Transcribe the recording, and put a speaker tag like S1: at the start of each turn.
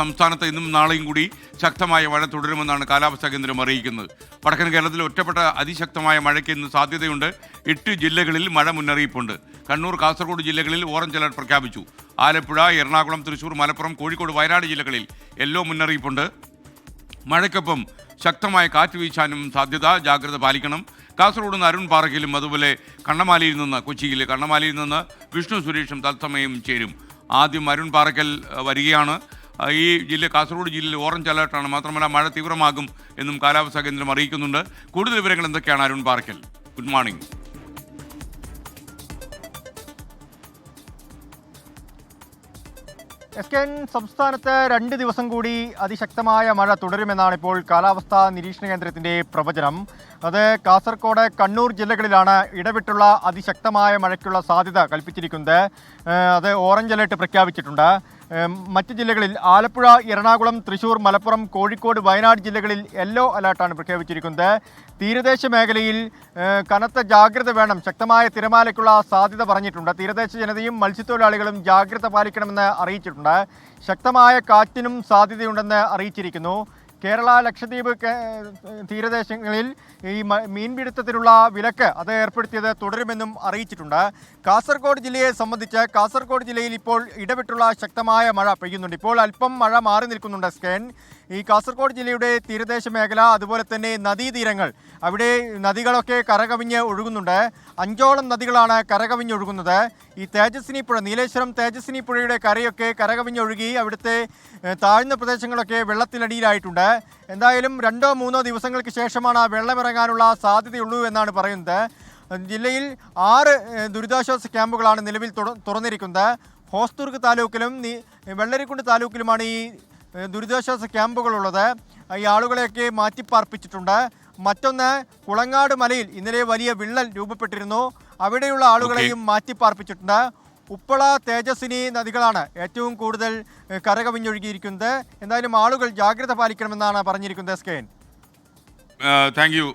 S1: സംസ്ഥാനത്ത് ഇന്നും നാളെയും കൂടി ശക്തമായ മഴ തുടരുമെന്നാണ് കാലാവസ്ഥാ കേന്ദ്രം അറിയിക്കുന്നത്. വടക്കൻ കേരളത്തിൽ ഒറ്റപ്പെട്ട അതിശക്തമായ മഴയ്ക്ക് ഇന്ന് സാധ്യതയുണ്ട്. 8 ജില്ലകളിൽ മഴ മുന്നറിയിപ്പുണ്ട്. കണ്ണൂർ, കാസർഗോഡ് ജില്ലകളിൽ ഓറഞ്ച് അലർട്ട് പ്രഖ്യാപിച്ചു. ആലപ്പുഴ, എറണാകുളം, തൃശൂർ, മലപ്പുറം, കോഴിക്കോട്, വയനാട് ജില്ലകളിൽ യെല്ലോ മുന്നറിയിപ്പുണ്ട്. മഴയ്ക്കൊപ്പം ശക്തമായ കാറ്റ് വീശാനും സാധ്യത, ജാഗ്രത പാലിക്കണം. കാസർഗോഡ് നിന്ന് അരുൺ പാറയ്ക്കലും അതുപോലെ കൊച്ചിയിലെ കണ്ണമാലിയിൽ നിന്ന് വിഷ്ണു സുരേഷും തത്സമയം ചേരും. ആദ്യം അരുൺ പാറയ്ക്കൽ വരികയാണ്. ഈ കാസർഗോഡ് ജില്ലയിൽ ഓറഞ്ച് അലർട്ടാണ്. മാത്രമല്ല മഴ തീവ്രമാകും എന്നും കാലാവസ്ഥാ കേന്ദ്രം അറിയിക്കുന്നുണ്ട്. കൂടുതൽ വിവരങ്ങൾ എന്തൊക്കെയാണ് അരുൺ പാറയ്ക്കൽ? Good morning.
S2: സംസ്ഥാനത്ത് 2 ദിവസം കൂടി അതിശക്തമായ മഴ തുടരുമെന്നാണ് ഇപ്പോൾ കാലാവസ്ഥാ നിരീക്ഷണ കേന്ദ്രത്തിൻ്റെ പ്രവചനം. അത് കാസർഗോഡ്, കണ്ണൂർ ജില്ലകളിലാണ് ഇടവിട്ടുള്ള അതിശക്തമായ മഴയ്ക്കുള്ള സാധ്യത കൽപ്പിച്ചിരിക്കുന്നത്. അത് ഓറഞ്ച് അലേർട്ട് പ്രഖ്യാപിച്ചിട്ടുണ്ട്. മറ്റ് ജില്ലകളിൽ ആലപ്പുഴ, എറണാകുളം, തൃശൂർ, മലപ്പുറം, കോഴിക്കോട്, വയനാട് ജില്ലകളിൽ യെല്ലോ അലേർട്ടാണ് പ്രഖ്യാപിച്ചിരിക്കുന്നത്. തീരദേശ മേഖലയിൽ കനത്ത ജാഗ്രത വേണം, ശക്തമായ തിരമാലയ്ക്കുള്ള സാധ്യത പറഞ്ഞിട്ടുണ്ട്. തീരദേശ ജനതയും മത്സ്യത്തൊഴിലാളികളും ജാഗ്രത പാലിക്കണമെന്ന് അറിയിച്ചിട്ടുണ്ട്. ശക്തമായ കാറ്റിനും സാധ്യതയുണ്ടെന്ന് അറിയിച്ചിരിക്കുന്നു. കേരള, ലക്ഷദ്വീപ് തീരദേശങ്ങളിൽ ഈ മീൻപിടുത്തത്തിനുള്ള വിലക്ക് അത് ഏർപ്പെടുത്തിയത് തുടരുമെന്നും അറിയിച്ചിട്ടുണ്ട്. കാസർഗോഡ് ജില്ലയെ സംബന്ധിച്ച് കാസർഗോഡ് ജില്ലയിൽ ഇപ്പോൾ ഇടവിട്ടുള്ള ശക്തമായ മഴ പെയ്യുന്നുണ്ട്. ഇപ്പോൾ അല്പം മഴ മാറി നിൽക്കുന്നുണ്ട്. ഈ കാസർഗോഡ് ജില്ലയുടെ തീരദേശ മേഖല, അതുപോലെ തന്നെ നദീതീരങ്ങൾ, അവിടെ നദികളൊക്കെ കരകവിഞ്ഞ് ഒഴുകുന്നുണ്ട്. 5ഓളം നദികളാണ് കരകവിഞ്ഞൊഴുകുന്നത്. ഈ തേജസ്വിനി പുഴ, നീലേശ്വരം തേജസ്വിനി പുഴയുടെ കരയൊക്കെ കരകവിഞ്ഞൊഴുകി അവിടുത്തെ താഴ്ന്ന പ്രദേശങ്ങളൊക്കെ വെള്ളത്തിനടിയിലായിട്ടുണ്ട്. എന്തായാലും 2-3 ദിവസങ്ങൾക്ക് ശേഷമാണ് വെള്ളമിറങ്ങാനുള്ള സാധ്യതയുള്ളൂ എന്നാണ് പറയുന്നത്. ജില്ലയിൽ 6 ദുരിതാശ്വാസ ക്യാമ്പുകളാണ് നിലവിൽ തുറന്നിരിക്കുന്നത്. ഹോസ്ദുർഗ് താലൂക്കിലും വെള്ളരിക്കുണ്ട് താലൂക്കിലുമാണ് ഈ ദുരിതാശ്വാസ ക്യാമ്പുകളുള്ളത്. ഈ ആളുകളെയൊക്കെ മാറ്റിപ്പാർപ്പിച്ചിട്ടുണ്ട്. മറ്റൊന്ന്, കുളങ്ങാട് മലയിൽ ഇന്നലെ വലിയ വിള്ളൽ രൂപപ്പെട്ടിരുന്നു. അവിടെയുള്ള ആളുകളെയും മാറ്റിപ്പാർപ്പിച്ചിട്ടുണ്ട്. ഉപ്പള, തേജസ്വിനി നദികളാണ് ഏറ്റവും കൂടുതൽ കരകവിഞ്ഞൊഴുകിയിരിക്കുന്നത്. എന്തായാലും ആളുകൾ ജാഗ്രത പാലിക്കണമെന്നാണ് പറഞ്ഞിരിക്കുന്നത്.
S1: Thank you.